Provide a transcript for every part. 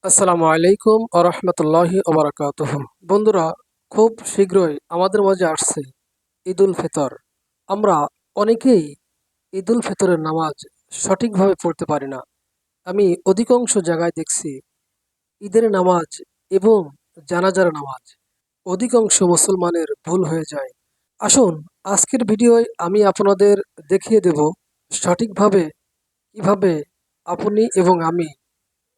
আসসালামু আলাইকুম আরহামতুল্লাহি ওবরাকাতুহু। বন্ধুরা, খুব শীঘ্রই আমাদের মাঝে আসছে ঈদ উল ফিতর। আমরা অনেকেই ঈদ উল ফিতরের নামাজ সঠিকভাবে পড়তে পারি না। আমি অধিকাংশ জায়গায় দেখছি ঈদের নামাজ এবং জানাজার নামাজ অধিকাংশ মুসলমানের ভুল হয়ে যায়। আসুন, আজকের ভিডিওয় আমি আপনাদের দেখিয়ে দেব সঠিকভাবে কিভাবে আপনি এবং আমি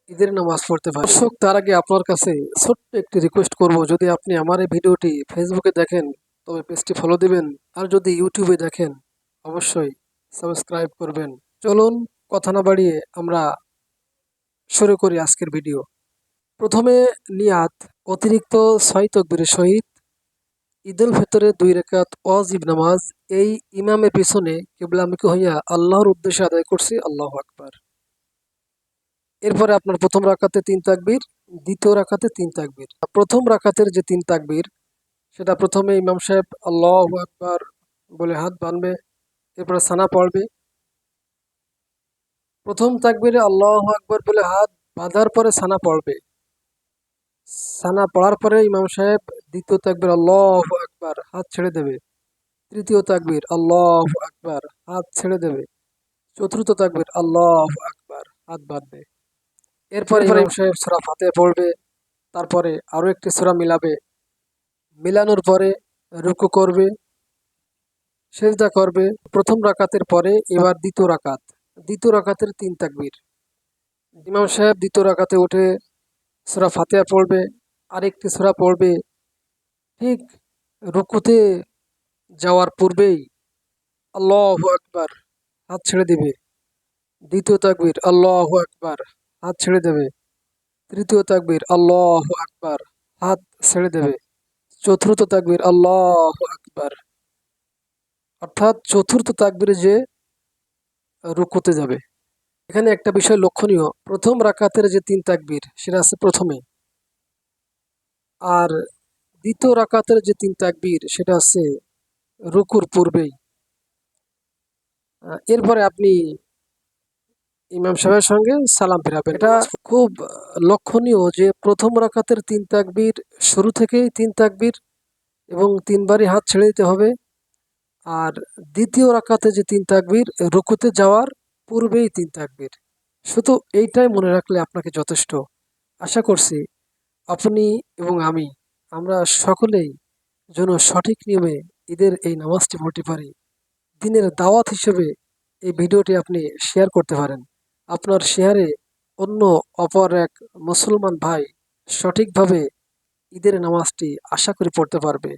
ঈদের নামাজ পড়তে পারি। দর্শক, তার আগে আপনার কাছে ছোট্ট একটি রিকোয়েস্ট করব, যদি আপনি আমার এই ভিডিওটি ফেসবুকে দেখেন তবে পেজটি ফলো দিবেন, আর যদি ইউটিউবে দেখেন অবশ্যই সাবস্ক্রাইব করবেন। চলুন, কথা না বাড়িয়ে আমরা শুরু করি আজকের ভিডিও। প্রথমে নিয়াত, অতিরিক্ত ৬ তাকবীরের সহিত ঈদ উল ফিতরের ২ রাকাত ওয়াজিব নামাজ এই ইমামের পিছনে কিবলামুখী হইয়া আল্লাহর উদ্দেশ্যে আদায় করছি। আল্লাহু আকবার। এরপরে আপনার প্রথম রাকাতে ৩ তাকবীর, দ্বিতীয় রাকাতে ৩ তাকবীর। প্রথম রাকাতের যে ৩ তাকবীর, সেটা প্রথমে ইমাম সাহেব আল্লাহু আকবার বলে হাত বাঁধবে, এরপরে সানা পড়বে। প্রথম তাকবীরে আল্লাহু আকবার বলে হাত বাঁধার পরে সানা পড়বে। সানা পড়ার পরে ইমাম সাহেব দ্বিতীয় তাকবীর আল্লাহু আকবার, হাত ছেড়ে দেবে। তৃতীয় তাকবীর আল্লাহু আকবার, হাত ছেড়ে দেবে। চতুর্থ তাকবীর আল্লাহু আকবার, হাত বাঁধবে। এরপরে ইমাম সাহেব সূরা ফাতিহা পড়বে, তারপরে আরো একটি সূরা মিলাবে। মিলানোর পরে রুকু করবে, সেজদা করবে। প্রথম রাকাতের পরে এবার দ্বিতীয় রাকাতের ৩ তাকবীর। ইমাম সাহেব দ্বিতীয় রাকাতে উঠে সূরা ফাতিহা পড়বে, আরেকটি সূরা পড়বে। ঠিক রুকুতে যাওয়ার পূর্বেই আল্লাহু আকবার, হাত ছেড়ে দিবে। দ্বিতীয় তাকবীর আল্লাহু আকবার, হাত ছেড়ে দেবে। তৃতীয় তাকবীর আল্লাহু আকবার, হাত ছেড়ে দেবে। চতুর্থ তাকবীর আল্লাহু আকবার, অর্থাৎ চতুর্থ তাকবীরে যে রুকুতে যাবে। এখানে একটা বিষয় লক্ষণীয়, প্রথম রাকাতের যে ৩ তাকবীর সেটা আছে প্রথমে, আর দ্বিতীয় রাকাতের যে ৩ তাকবীর সেটা আছে রুকুর পূর্বেই। এরপরে আপনি ইমাম সাহেবের সঙ্গে সালাম ফিরাবেন। এটা খুব লক্ষণীয় যে প্রথম রাকাতের ৩ তাকবীর শুরু থেকেই ৩ তাকবীর এবং ৩ বারই হাত ছেড়ে দিতে হবে। আর দ্বিতীয় রাকাতে যে ৩ তাকবীর রুকুতে যাওয়ার পূর্বেই ৩ তাকবীর। শুধু এইটাই মনে রাখলে আপনাকে যথেষ্ট। আশা করছি আপনি এবং আমরা সকলেই যেন সঠিক নিয়মে ঈদের এই নামাজটি পড়তে পারি। দিনের দাওয়াত হিসেবে এই ভিডিওটি আপনি শেয়ার করতে পারেন। আপনার শেয়ারে অন্য অপর এক মুসলমান ভাই সঠিকভাবে ঈদের নামাজটি আশা করি পড়তে পারবে।